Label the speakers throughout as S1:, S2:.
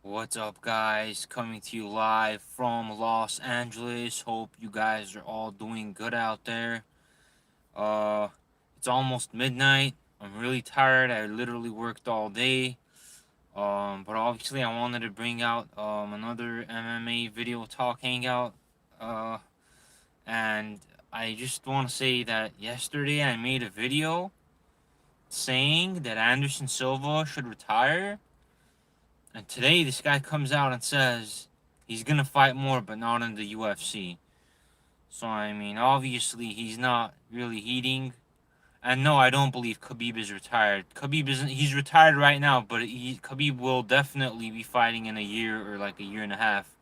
S1: What's up, guys? Coming to you live from Los Angeles. Hope you guys are all doing good out there. Uh, it's almost midnight. I'm really tired. I literally worked all day. But obviously, I wanted to bring out another MMA video talk hangout. Uh, and I just want to say that yesterday I made a video saying that Anderson Silva should retire. And today, this guy comes out and says he's gonna fight more, but not in the UFC. So I mean, obviously, he's not really heeding. And no, I don't believe Khabib is retired. Khabib isn't. He's retired right now, but Khabib will definitely be fighting in a year or like a year and a half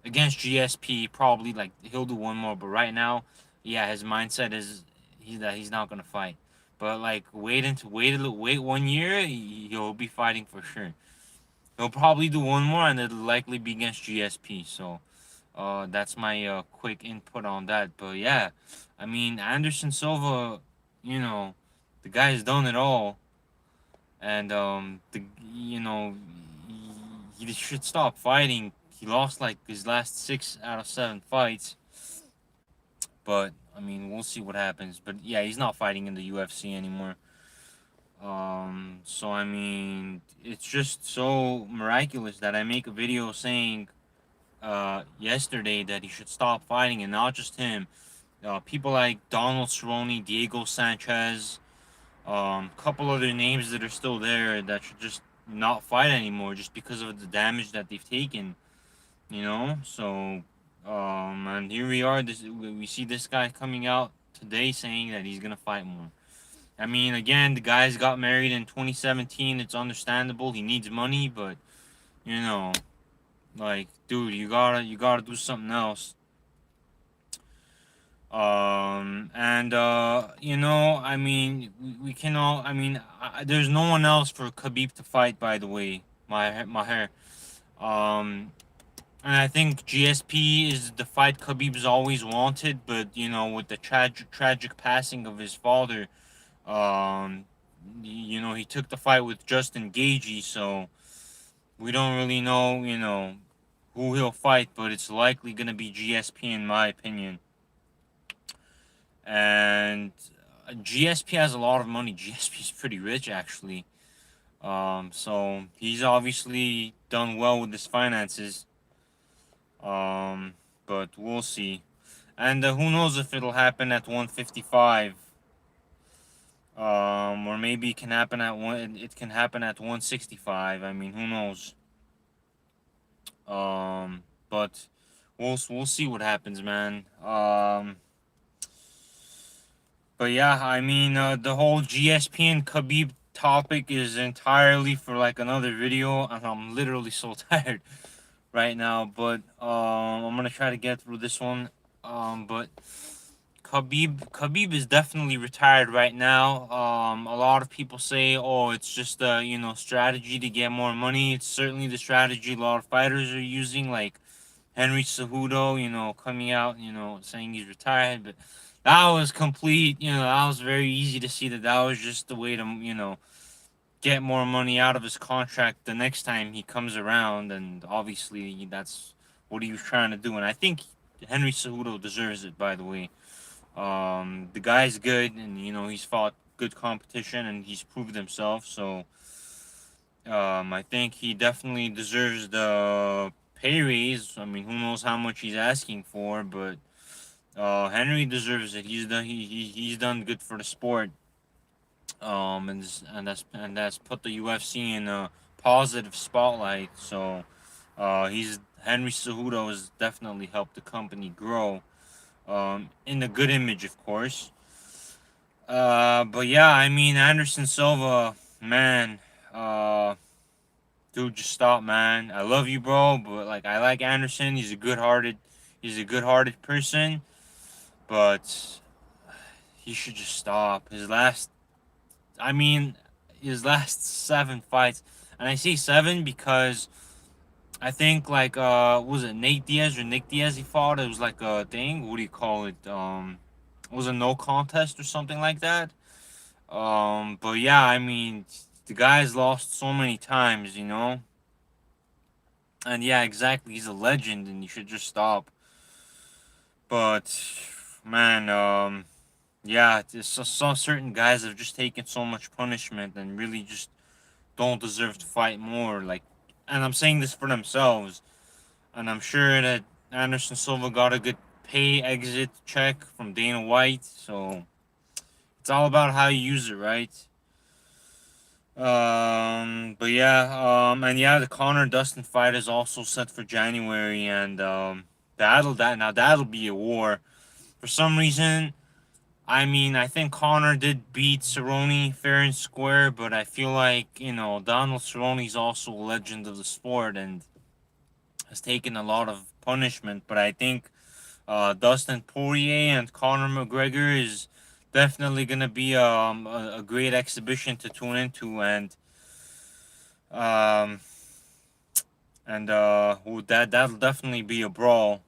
S1: against GSP. Probably like he'll do one more, but right now, yeah, his mindset is that he's not gonna fight. But like wait 1 year, he'll be fighting for sure. He'll probably do one more, and it'll likely be against GSP. So, that's my quick input on that. But yeah, I mean Anderson Silva, you know, the guy's done it all, and the you know he should stop fighting. He lost like his last 6 out of 7 fights, but I mean we'll see what happens. But yeah, he's not fighting in the UFC anymore. So I mean, it's just so miraculous that I make a video saying yesterday that he should stop fighting, and not just him. People like Donald Cerrone, Diego Sanchez, couple other names that are still there that should just not fight anymore just because of the damage that they've taken. So and here we are. We see this guy coming out today saying that he's gonna fight more. I mean, again, the guy's got married in 2017. It's understandable. He needs money, but you know, like, dude, you gotta do something else. And I mean, we can all. I mean, there's no one else for Khabib to fight. By the way, my hair. Um, and I think GSP is the fight Khabib's always wanted, but with the tragic passing of his father, um, he took the fight with Justin Gaethje, so we don't really know, who he'll fight, but it's likely gonna be GSP in my opinion. And GSP has a lot of money. GSP is pretty rich actually. So he's obviously done well with his finances. Um, but we'll see. And who knows if it'll happen at 155. Or maybe it can happen at one. It can happen at 165. I mean, who knows? But we'll see what happens, man. But yeah, I mean, the whole GSP and Khabib topic is entirely for like another video, and I'm literally so tired right now. But I'm gonna try to get through this one. But Khabib is definitely retired right now. A lot of people say, oh, it's just a strategy to get more money. It's certainly the strategy a lot of fighters are using, like Henry Cejudo, coming out, saying he's retired. But that was complete, that was very easy to see that was just the way to, get more money out of his contract the next time he comes around. And obviously, that's what he was trying to do. And I think Henry Cejudo deserves it, by the way. The guy's good, and he's fought good competition, and he's proved himself. So, I think he definitely deserves the pay raise. I mean, who knows how much he's asking for, but Henry deserves it. He's done good for the sport. And that's put the UFC in a positive spotlight. So, he's Henry Cejudo has definitely helped the company grow. In a good image, of course. But yeah, I mean Anderson Silva, man. Dude, just stop, man. I love you, bro, but like I like Anderson. He's a good-hearted person, but he should just stop. I mean, his last 7 fights, and I say 7 because I think like was it Nate Diaz or Nick Diaz he fought? It was like a thing. What do you call it? It was a no contest or something like that. But yeah, I mean, the guy's lost so many times, And yeah, exactly, he's a legend, and you should just stop. But man, yeah, some certain guys have just taken so much punishment and really just don't deserve to fight more. Like, and I'm saying this for themselves, and I'm sure that Anderson Silva got a good pay exit check from Dana White, so it's all about how you use it, right? But yeah, and yeah, the Connor Dustin fight is also set for January, and that'll be a war. For some reason, I mean, I think Connor did beat Cerrone fair and square, but I feel like, Donald Cerrone's also a legend of the sport and has taken a lot of punishment. But I think Dustin Poirier and Conor McGregor is definitely gonna be a great exhibition to tune into, um, that'll definitely be a brawl.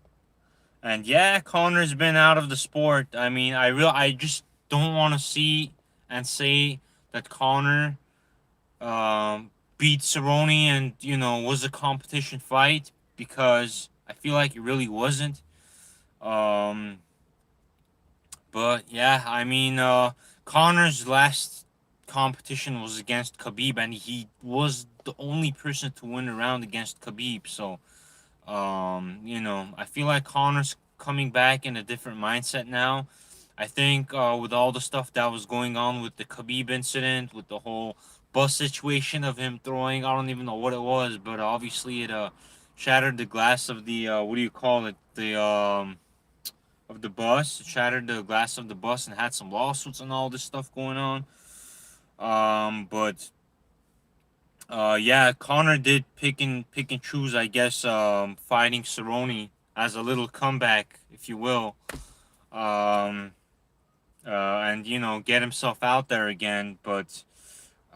S1: And yeah, Connor's been out of the sport. I mean, I just don't want to see and say that Connor beat Cerrone and was a competition fight, because I feel like it really wasn't. Um, but yeah, I mean, Connor's last competition was against Khabib, and he was the only person to win a round against Khabib. So I feel like Connor's coming back in a different mindset now. I think with all the stuff that was going on with the Khabib incident, with the whole bus situation of him throwing, I don't even know what it was, but obviously it shattered the glass of the what do you call it? The of the bus. It shattered the glass of the bus and had some lawsuits and all this stuff going on. But yeah, Connor did pick and choose, I guess, fighting Cerrone as a little comeback, if you will, um, and get himself out there again. But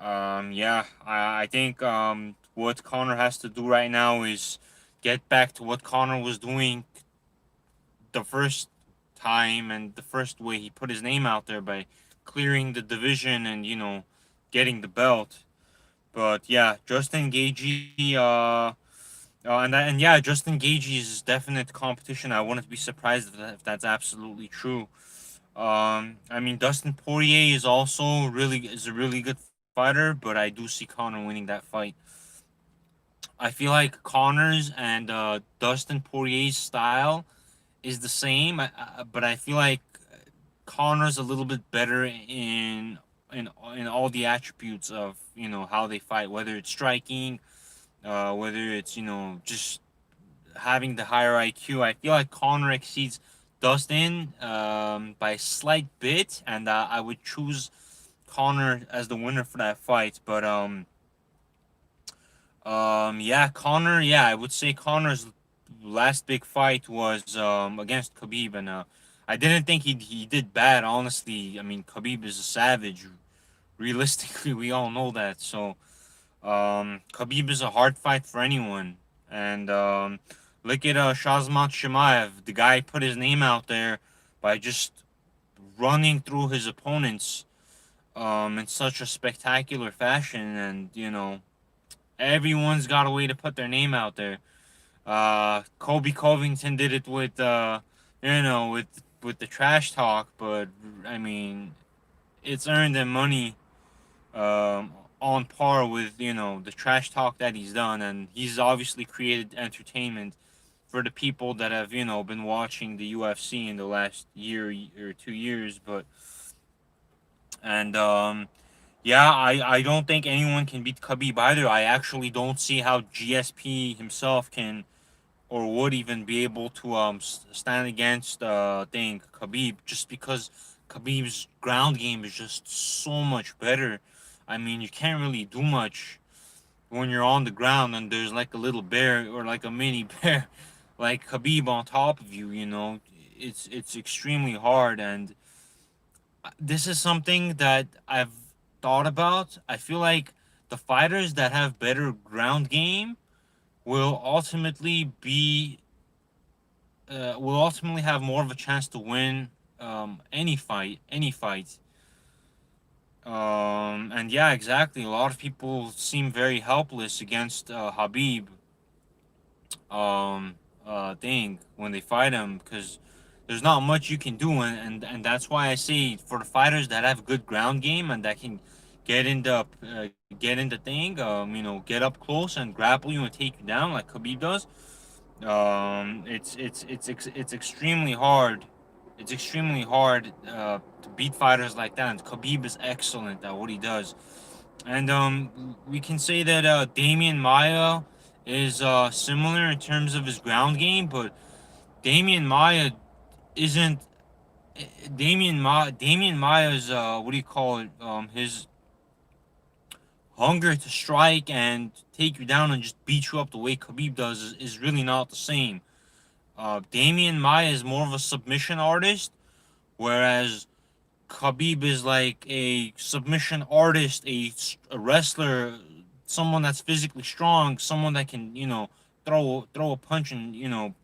S1: yeah, I think what Connor has to do right now is get back to what Connor was doing the first time and the first way he put his name out there, by clearing the division and getting the belt. But yeah, Justin Gaethje, and yeah, Justin Gaethje's definite competition. I wouldn't be surprised if that's absolutely true. I mean, Dustin Poirier is a really good fighter, but I do see Conor winning that fight. I feel like Conor's and Dustin Poirier's style is the same, but I feel like Conor's a little bit better in all the attributes of how they fight, whether it's striking, whether it's just having the higher IQ. I feel like Conor exceeds Dustin by a slight bit, and I would choose Conor as the winner for that fight. But yeah, Conor. Yeah, I would say Conor's last big fight was against Khabib, and I didn't think he did bad. Honestly, I mean, Khabib is a savage. Realistically, we all know that. So Khabib is a hard fight for anyone, and look at Shazmat Shemaev. The guy put his name out there by just running through his opponents in such a spectacular fashion, and everyone's got a way to put their name out there. Kobe Covington did it with with the trash talk, but I mean, it's earned him money on par with the trash talk that he's done, and he's obviously created entertainment for the people that have been watching the UFC in the last year or 2 years. But and yeah, I don't think anyone can beat Khabib either. I actually don't see how GSP himself can or would even be able to stand against thing Khabib, just because Khabib's ground game is just so much better. I mean, you can't really do much when you're on the ground and there's like a little bear or like a mini bear like Khabib on top of you. It's extremely hard, and this is something that I've thought about. I feel like the fighters that have better ground game will ultimately be will ultimately have more of a chance to win any fight. And yeah, exactly. A lot of people seem very helpless against Habib. um thing when they fight him, because there's not much you can do, and that's why I say for the fighters that have good ground game and that can get in the thing, get up close and grapple you and take you down like Khabib does. It's extremely hard. It's extremely hard to beat fighters like that, and Khabib is excellent at what he does. And we can say that Damian Maya is similar in terms of his ground game, but Damian Maya isn't. Damian Maya's what do you call it? His hunger to strike and take you down and just beat you up the way Khabib does is really not the same. Damian Maya is more of a submission artist, whereas Khabib is like a submission artist, a wrestler, someone that's physically strong, someone that can throw a punch and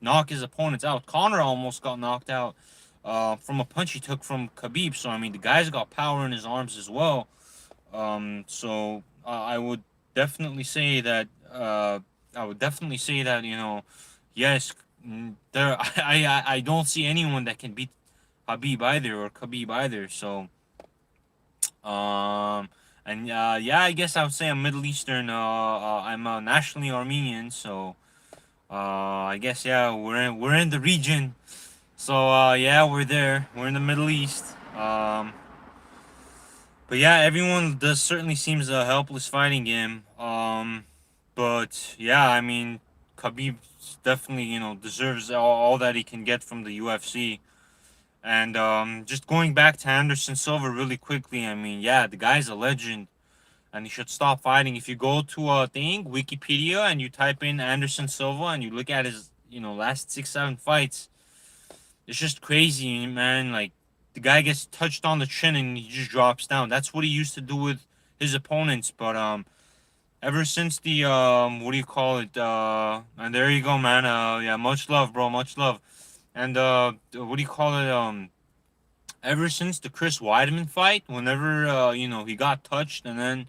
S1: knock his opponents out. Connor almost got knocked out from a punch he took from Khabib. So I mean, the guy's got power in his arms as well. So I would definitely say that yes, there I don't see anyone that can beat Habib either or Khabib either. So um and yeah, I guess I would say I'm Middle Eastern. I'm nationally Armenian, so I guess yeah, we're in the region. So yeah, we're there. We're in the Middle East. But yeah, everyone does certainly seems a helpless fighting game. But yeah, I mean, Khabib definitely deserves all that he can get from the UFC. And just going back to Anderson Silva really quickly, I mean, yeah, the guy's a legend, and he should stop fighting. If you go to a thing Wikipedia and you type in Anderson Silva and you look at his last 6 7 fights, it's just crazy, man. Like the guy gets touched on the chin and he just drops down. That's what he used to do with his opponents. But ever since the what do you call it? And there you go, man. Yeah, much love, bro. Much love. And what do you call it? Ever since the Chris Weidman fight, whenever he got touched and then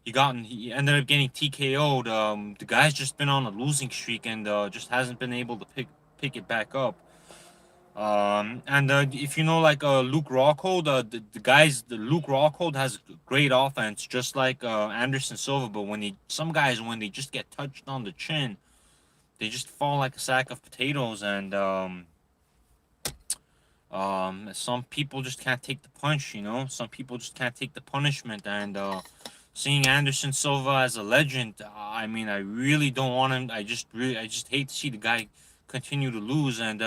S1: he ended up getting TKO'd. The guy's just been on a losing streak and just hasn't been able to pick it back up. And if you know, like Luke Rockhold, the Luke Rockhold has great offense, just like Anderson Silva. But some guys, when they just get touched on the chin, they just fall like a sack of potatoes. And some people just can't take the punch. Some people just can't take the punishment. And seeing Anderson Silva as a legend, I mean, I really don't want him. I just hate to see the guy continue to lose. And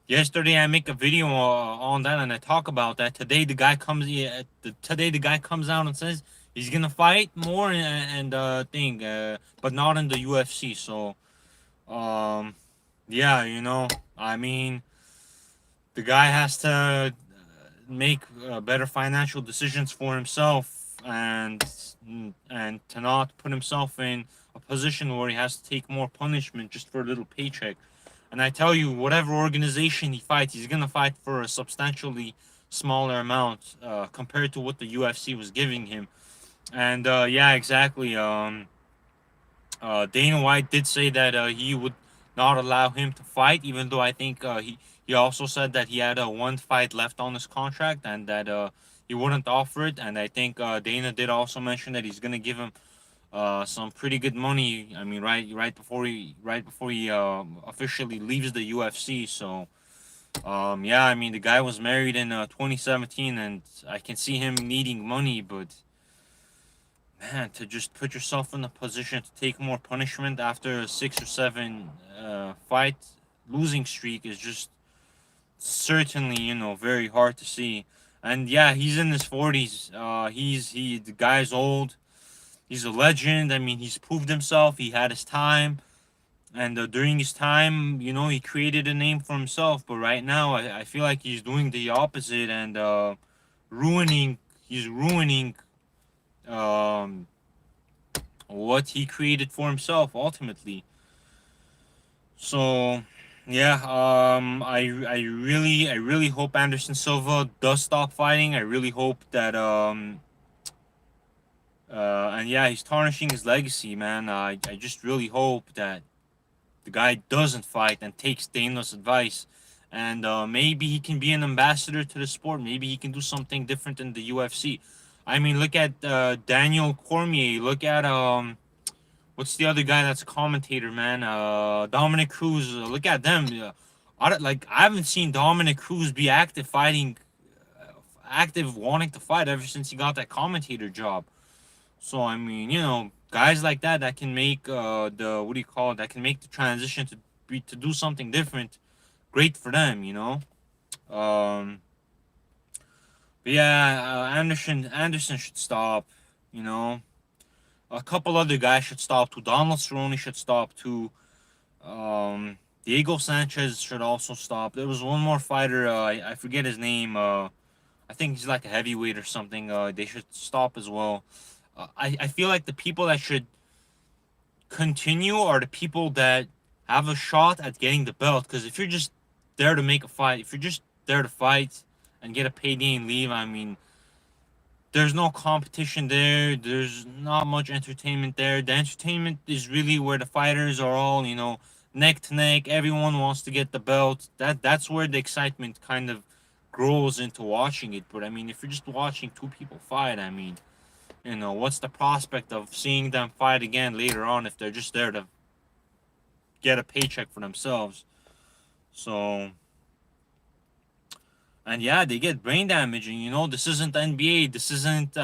S1: yesterday, I make a video on that, and I talk about that. Today the guy comes out and says he's gonna fight more but not in the UFC. So, um, yeah, I mean, the guy has to make better financial decisions for himself, and to not put himself in a position where he has to take more punishment just for a little paycheck. And I tell you, whatever organization he fights, he's gonna fight for a substantially smaller amount compared to what the UFC was giving him. And yeah, exactly. Dana White did say that he would not allow him to fight, even though I think he also said that he had one fight left on his contract and that he wouldn't offer it. And I think Dana did also mention that he's gonna give him some pretty good money. I mean, right before he officially leaves the UFC. So yeah, I mean, the guy was married in 2017, and I can see him needing money, but man, to just put yourself in a position to take more punishment after a 6 or 7 fight losing streak is just certainly very hard to see. And yeah, he's in his 40s. The guy's old. He's a legend. I mean, he's proved himself. He had his time, and during his time, he created a name for himself. But right now, I feel like he's doing the opposite and ruining. He's ruining um, what he created for himself ultimately. So yeah, I really hope Anderson Silva does stop fighting. I really hope that And yeah, he's tarnishing his legacy, man. I just really hope that the guy doesn't fight and takes Dana's advice, and maybe he can be an ambassador to the sport. Maybe he can do something different in the UFC. I mean, look at Daniel Cormier. Look at what's the other guy that's a commentator, man? Dominic Cruz. Look at them. I haven't seen Dominic Cruz be active fighting, active wanting to fight ever since he got that commentator job. So I mean, guys like that that can make the what do you call it? That can make the transition to do something different. Great for them. Um, but yeah, Anderson should stop. You know, a couple other guys should stop too. Donald Cerrone should stop too. Diego Sanchez should also stop. There was one more fighter. I forget his name. I think he's like a heavyweight or something. They should stop as well. I feel like the people that should continue are the people that have a shot at getting the belt. Because if you're just there to make a fight, if you're just there to fight and get a payday and leave, I mean, there's no competition there. There's not much entertainment there. The entertainment is really where the fighters are all, neck to neck. Everyone wants to get the belt. That's where the excitement kind of grows into watching it. But I mean, if you're just watching two people fight, I mean, what's the prospect of seeing them fight again later on if they're just there to get a paycheck for themselves? So, and yeah, they get brain damage, and this isn't NBA. This isn't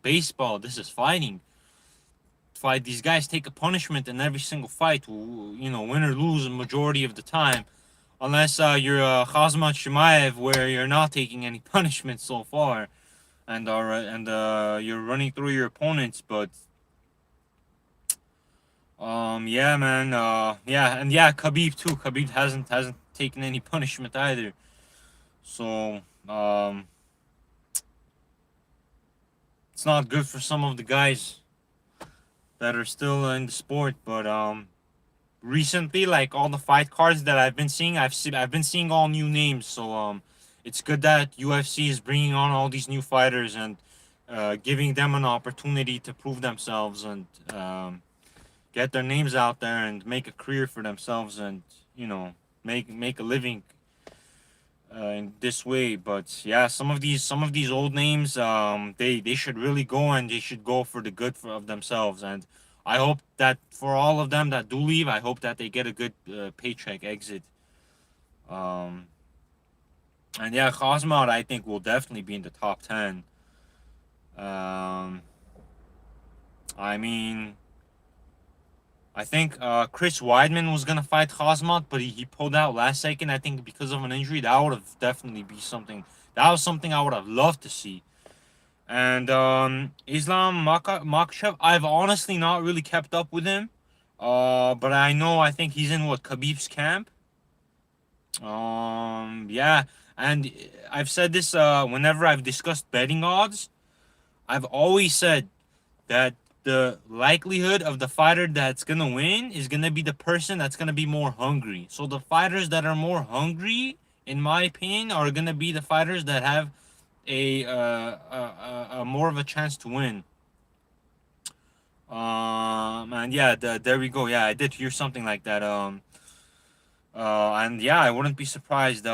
S1: baseball. This is fighting. Fight. These guys take a punishment in every single fight. Win or lose a majority of the time, unless you're Khamzat Chimaev, where you're not taking any punishment so far, and you're running through your opponents. But yeah, man, yeah, and yeah, Khabib too. Khabib hasn't taken any punishment either. So it's not good for some of the guys that are still in the sport. But recently, like all the fight cards that I've been seeing, I've been seeing all new names. So it's good that UFC is bringing on all these new fighters and giving them an opportunity to prove themselves and get their names out there and make a career for themselves and make a living in this way. But yeah, some of these old names, they should really go, and they should go for the good of themselves. And I hope that for all of them that do leave, I hope that they get a good paycheck exit. Um, and yeah, Khamzat, I think, will definitely be in the top 10. Um, I mean, I think Chris Weidman was gonna fight Khamzat, but he pulled out last second. I think because of an injury. That would have definitely be something. That was something I would have loved to see. And Islam Makhachev, I've honestly not really kept up with him. But I think he's in Khabib's camp. Yeah, and I've said this whenever I've discussed betting odds. I've always said that the likelihood of the fighter that's gonna win is gonna be the person that's gonna be more hungry. So the fighters that are more hungry, in my opinion, are gonna be the fighters that have a more of a chance to win. And yeah, there we go. Yeah, I did hear something like that. And yeah, I wouldn't be surprised.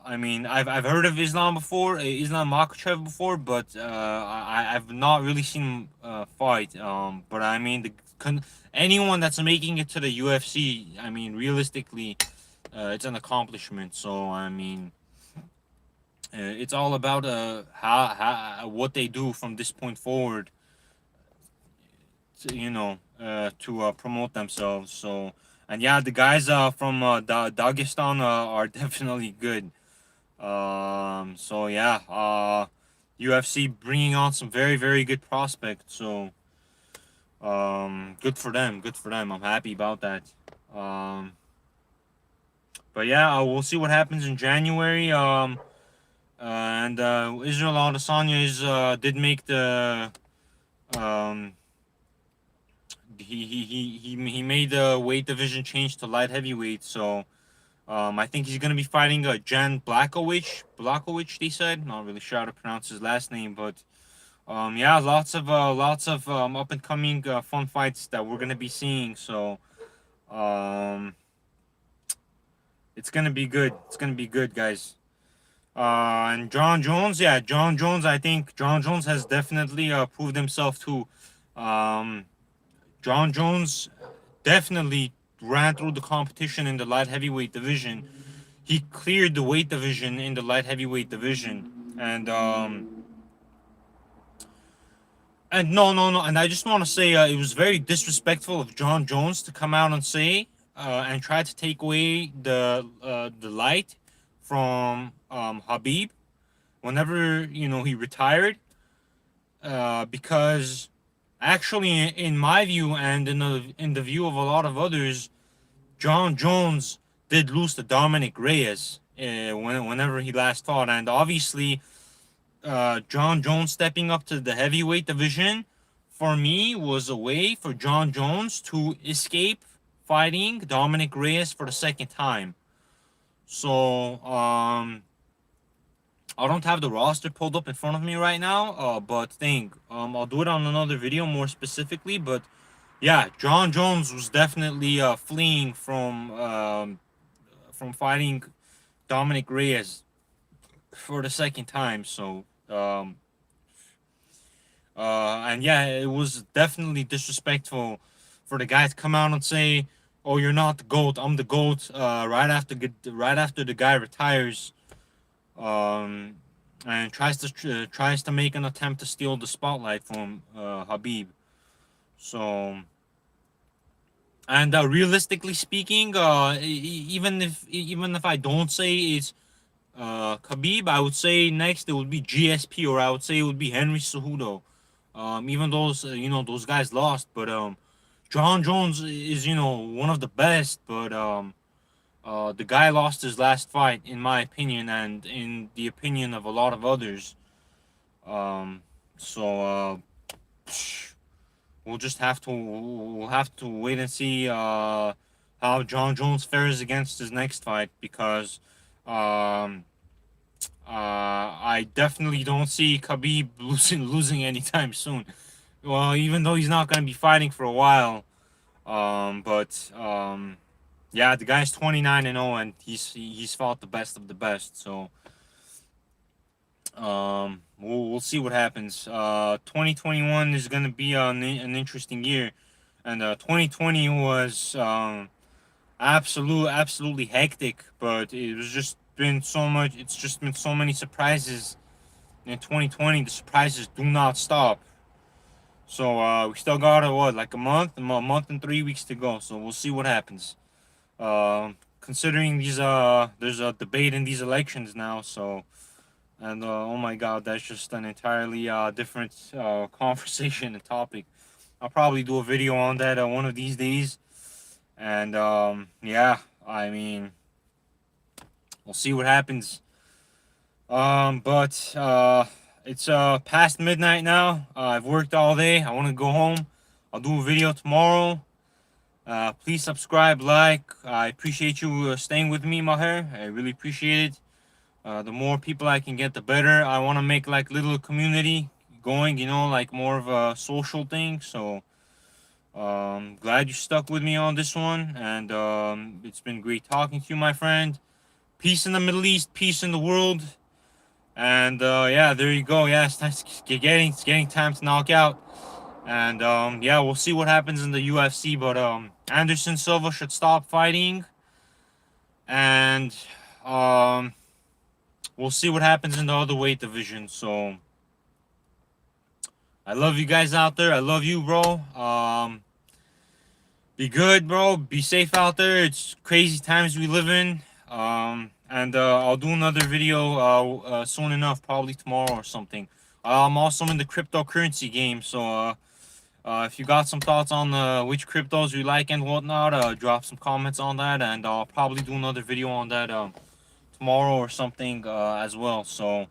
S1: I mean, I've heard of Islam before, Islam Makhachev before, but I've not really seen him fight. But I mean, anyone that's making it to the UFC, I mean, realistically, it's an accomplishment. So I mean, it's all about how what they do from this point forward. To promote themselves. So, and yeah, the guys from Dagestan are definitely good. So yeah, UFC bringing on some very very good prospects. So good for them. Good for them. I'm happy about that. Um, but yeah, we'll see what happens in January. And Israel Adesanya did make the um he made the weight division change to light heavyweight. So I think he's gonna be fighting Jan Blachowicz, they said. Not really sure how to pronounce his last name, but yeah, lots of up and coming fun fights that we're gonna be seeing. So um, it's gonna be good. It's gonna be good, guys. And John Jones, yeah, John Jones. I think John Jones has definitely proved himself too. Um, John Jones definitely ran through the competition in the light heavyweight division. He cleared the weight division in the light heavyweight division, and no, and I just want to say it was very disrespectful of John Jones to come out and say and try to take away the light from Habib whenever he retired, because actually in my view and in the view of a lot of others, John Jones did lose to Dominic Reyes whenever he last fought, and obviously John Jones stepping up to the heavyweight division for me was a way for John Jones to escape fighting Dominic Reyes for the second time. So I don't have the roster pulled up in front of me right now, but I'll do it on another video more specifically. But yeah, John Jones was definitely fleeing from fighting Dominic Reyes for the second time. So and yeah, it was definitely disrespectful for the guy to come out and say, "Oh, you're not the GOAT. I'm the GOAT." Right after the guy retires, and tries to make an attempt to steal the spotlight from Habib. So, and realistically speaking, even if I don't say it's Khabib, I would say next it would be GSP, or I would say it would be Henry Cejudo. Even those those guys lost, but John Jones is one of the best, but the guy lost his last fight, in my opinion, and in the opinion of a lot of others. Um, so we'll have to wait and see how John Jones fares against his next fight, because I definitely don't see Khabib losing anytime soon. Well, even though he's not going to be fighting for a while, but yeah, the guy's 29-0, and he's fought the best of the best. So we'll see what happens. 2021 is going to be an interesting year, and 2020 was absolutely hectic, but it was just been so much. It's just been so many surprises in 2020. The surprises do not stop. So we still got like a month and 3 weeks to go. So we'll see what happens. Considering there's a debate in these elections now. So, and oh my God, that's just an entirely different conversation and topic. I'll probably do a video on that one of these days. And yeah, I mean, we'll see what happens. But it's past midnight now. I've worked all day. I want to go home. I'll do a video tomorrow. Please subscribe, like. I appreciate you staying with me, Maher. I really appreciate it. The more people I can get, the better. I want to make like little community going, like more of a social thing. So glad you stuck with me on this one, and it's been great talking to you, my friend. Peace in the Middle East, peace in the world. And yeah, there you go. Yeah, it's getting time to knock out. And yeah, we'll see what happens in the UFC. But Anderson Silva should stop fighting, and we'll see what happens in the other weight division. So I love you guys out there. I love you, bro. Be good, bro. Be safe out there. It's crazy times we live in. And I'll do another video soon enough, probably tomorrow or something. I'm also in the cryptocurrency game, so if you got some thoughts on which cryptos you like and whatnot, drop some comments on that, and I'll probably do another video on that tomorrow or something as well. So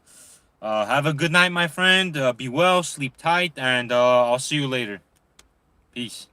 S1: have a good night, my friend. Be well, sleep tight, and I'll see you later. Peace.